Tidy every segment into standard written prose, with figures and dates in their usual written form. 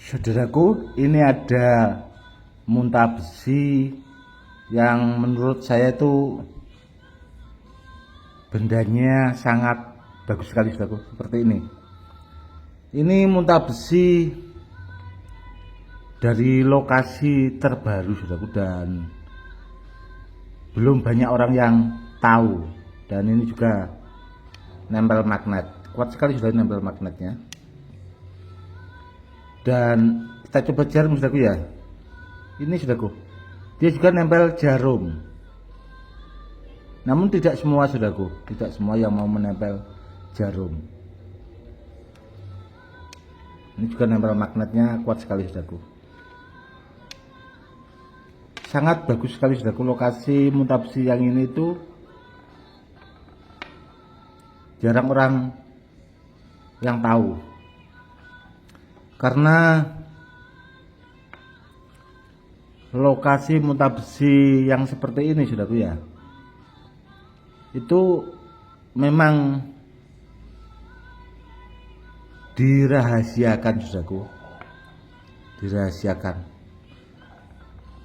Saudaraku, ini ada muntah besi yang menurut saya itu bendanya sangat bagus sekali, saudaraku. Seperti ini. Ini muntah besi dari lokasi terbaru, saudaraku, dan belum banyak orang yang tahu. Dan ini juga nempel magnet, kuat sekali sudah nempel magnetnya. Dan kita coba jarum, saudaraku, ya. Ini, saudaraku, dia juga nempel jarum. Namun tidak semua, saudaraku, tidak semua yang mau menempel jarum. Ini juga nempel magnetnya kuat sekali, saudaraku. Sangat bagus sekali, saudaraku. Lokasi muntah besi yang ini itu jarang orang yang tahu, karena lokasi muntah besi yang seperti ini, saudaraku, ya, itu memang dirahasiakan, saudaraku, dirahasiakan.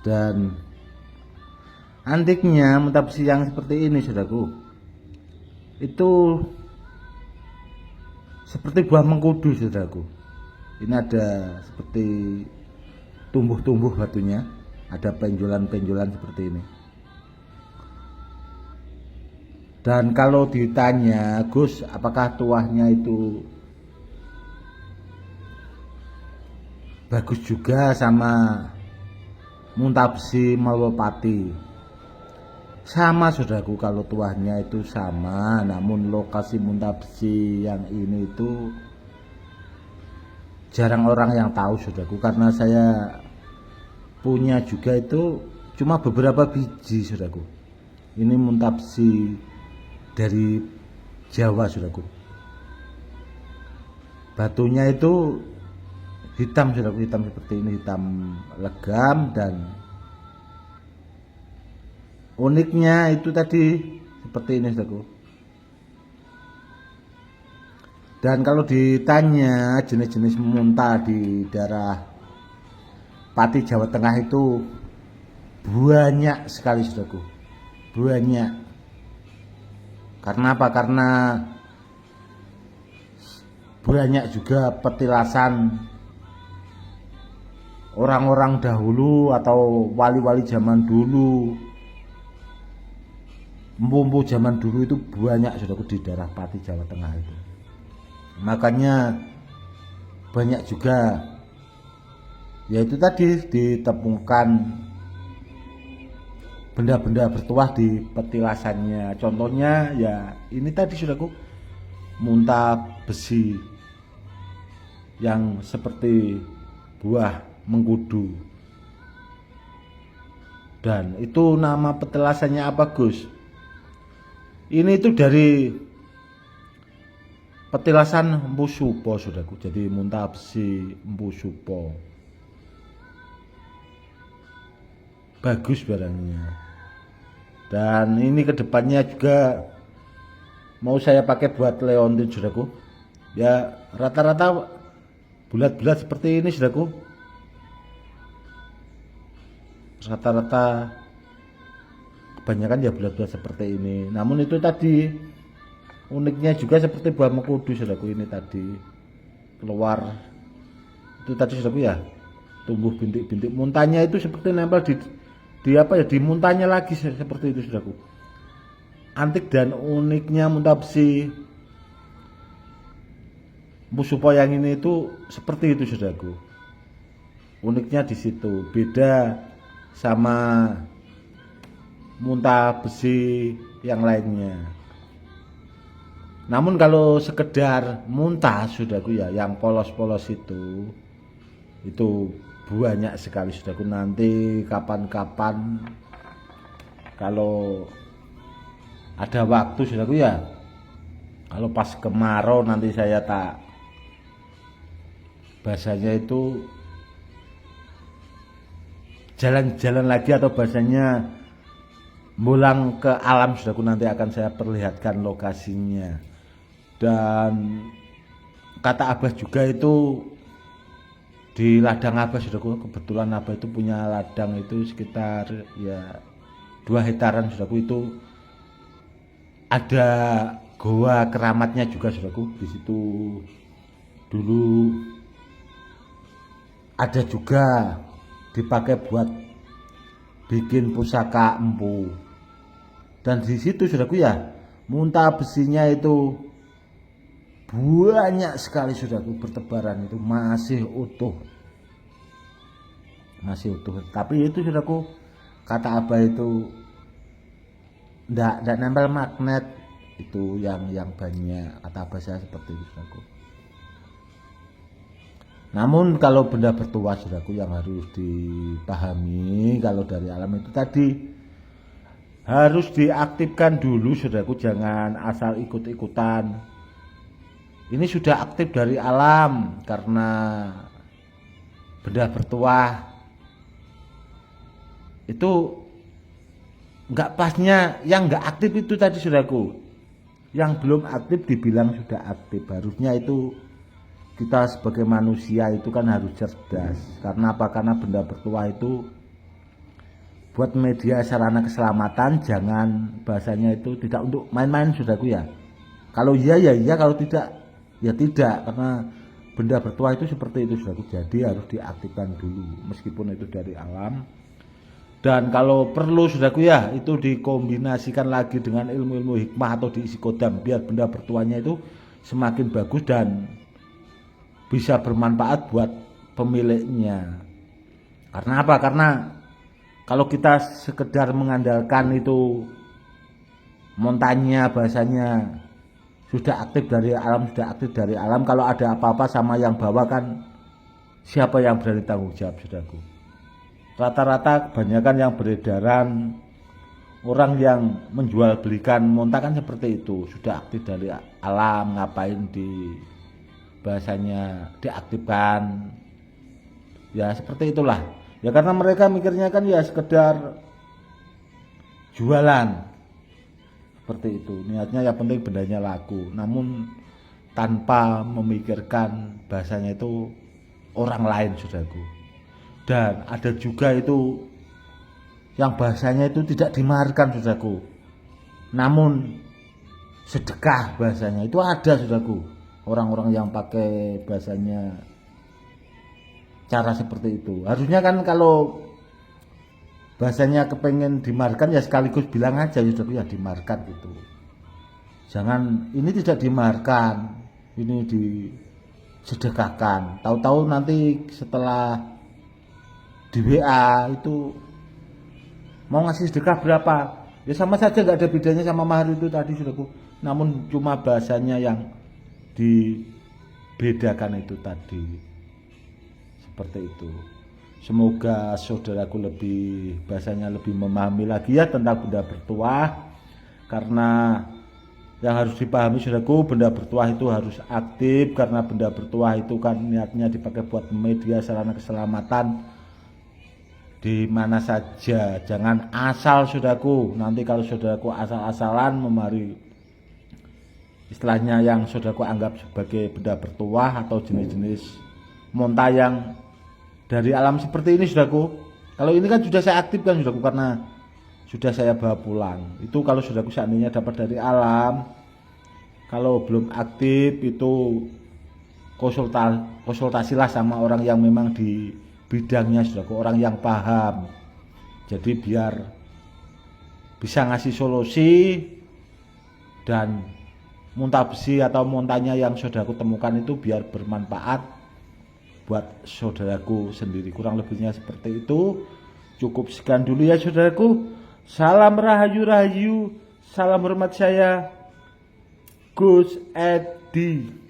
Dan antiknya muntah besi yang seperti ini, saudaraku, itu seperti buah mengkudu, saudaraku. Ini ada seperti tumbuh-tumbuh batunya, ada penjulan-penjulan seperti ini. Dan kalau ditanya, Gus, apakah tuahnya itu bagus juga sama muntah besi Malwapati? Sama, saudaraku, kalau tuahnya itu sama, namun lokasi muntah besi yang ini itu jarang orang yang tahu, saudaraku, karena saya punya juga itu cuma beberapa biji, saudaraku. Ini muntah besi dari Jawa, saudaraku. Batunya itu hitam, saudaraku, hitam seperti ini, hitam legam. Dan uniknya itu tadi seperti ini, saudaraku. Dan kalau ditanya jenis-jenis muntah di daerah Pati, Jawa Tengah itu banyak sekali, saudaraku, banyak. Karena apa? Karena banyak juga petilasan orang-orang dahulu atau wali-wali zaman dulu, empu-empu zaman dulu itu banyak, saudaraku, di daerah Pati, Jawa Tengah itu. Makanya banyak juga, yaitu tadi ditemukan benda-benda bertuah di petilasannya. Contohnya ya ini tadi, saudaraku, muntah besi yang seperti buah mengkudu. Dan itu nama petilasannya apa, Gus? Ini itu dari petilasan Empu Supo, saudaraku. Jadi muntah besi Empu Supo. Bagus barangnya. Dan ini kedepannya juga mau saya pakai buat leontin, saudaraku. Ya rata-rata bulat-bulat seperti ini, saudaraku. Rata-rata kebanyakan ya bulat-bulat seperti ini. Namun itu tadi uniknya juga seperti buah mengkudu, saudaraku. Ini tadi keluar itu tadi, saudaraku, ya, tumbuh bintik-bintik. Muntahnya itu seperti nempel di apa ya, di muntahnya lagi, seperti itu, saudaraku. Antik dan uniknya muntah besi Empu Supo yang ini itu seperti itu, saudaraku. Uniknya di situ, beda sama muntah besi yang lainnya. Namun kalau sekedar muntah, saudaraku, ya, yang polos-polos itu banyak sekali, saudaraku. Nanti kapan-kapan kalau ada waktu, saudaraku, ya, kalau pas kemarau nanti saya tak bahasanya itu jalan-jalan lagi, atau bahasanya pulang ke alam, saudaraku. Nanti akan saya perlihatkan lokasinya. Dan kata Abah juga itu di ladang Abah saudaraku. Kebetulan Abah itu punya ladang itu sekitar ya 2 hektaran saudaraku. Itu ada goa keramatnya juga saudaraku. Di situ dulu ada juga dipakai buat bikin pusaka empu. Dan di situ saudaraku ya, muntah besinya itu banyak sekali saudaraku, bertebaran, itu masih utuh. Tapi itu saudaraku, kata Abah itu ndak nempel magnet, itu yang banyak, kata Abah saya seperti itu saudaraku. Namun kalau benda bertuah saudaraku, yang harus dipahami kalau dari alam itu tadi harus diaktifkan dulu saudaraku, jangan asal ikut-ikutan. Ini sudah aktif dari alam karena benda bertuah itu nggak pasnya yang nggak aktif itu tadi saudaraku. Yang belum aktif dibilang sudah aktif. Harusnya itu kita sebagai manusia itu kan harus cerdas. Karena apa? Karena benda bertuah itu buat media sarana keselamatan, jangan bahasanya itu tidak untuk main-main saudaraku ya. Kalau iya ya iya, kalau tidak ya tidak, karena benda bertuah itu seperti itu saudaraku. Jadi harus diaktifkan dulu meskipun itu dari alam. Dan kalau perlu saudaraku ya, itu dikombinasikan lagi dengan ilmu-ilmu hikmah atau diisi kodam, biar benda bertuahnya itu semakin bagus dan bisa bermanfaat buat pemiliknya. Karena apa? Karena kalau kita sekedar mengandalkan itu montanya bahasanya sudah aktif dari alam, kalau ada apa-apa sama yang bawa kan siapa yang berani tanggung jawab saudaraku. Rata-rata kebanyakan yang beredaran orang yang menjual belikan monta kan seperti itu, sudah aktif dari alam, ngapain di bahasanya diaktifkan ya, seperti itulah ya, karena mereka mikirnya kan ya sekedar jualan. Seperti itu niatnya, yang penting bendanya laku, namun tanpa memikirkan bahasanya itu orang lain saudaraku. Dan ada juga itu yang bahasanya itu tidak dimaharkan saudaraku, namun sedekah bahasanya itu ada saudaraku. Orang-orang yang pakai bahasanya cara seperti itu, harusnya kan kalau bahasanya kepengen dimarkan ya sekaligus bilang aja saudaraku ya, dimarkan gitu. Jangan ini tidak dimarkan, ini disedekahkan. Tahu-tahu nanti setelah di WA itu mau ngasih sedekah berapa, ya sama saja, nggak ada bedanya sama mahar itu tadi saudaraku. Namun cuma bahasanya yang dibedakan itu tadi, seperti itu. Semoga saudaraku lebih bahasanya lebih memahami lagi ya tentang benda bertuah. Karena yang harus dipahami saudaraku, benda bertuah itu harus aktif, karena benda bertuah itu kan niatnya dipakai buat media sarana keselamatan di mana saja. Jangan asal saudaraku, nanti kalau saudaraku asal-asalan memari istilahnya yang saudaraku anggap sebagai benda bertuah atau jenis-jenis monta yang dari alam seperti ini saudaraku. Kalau ini kan sudah saya aktifkan saudaraku, karena sudah saya bawa pulang. Itu kalau saudaraku seandainya dapat dari alam, kalau belum aktif itu konsultasilah sama orang yang memang di bidangnya saudaraku, orang yang paham. Jadi biar bisa ngasih solusi, dan muntah besi atau montanya yang saudaraku temukan itu biar bermanfaat buat saudaraku sendiri. Kurang lebihnya seperti itu. Cukup sekian dulu ya saudaraku. Salam rahayu, salam hormat saya, Gus Edi.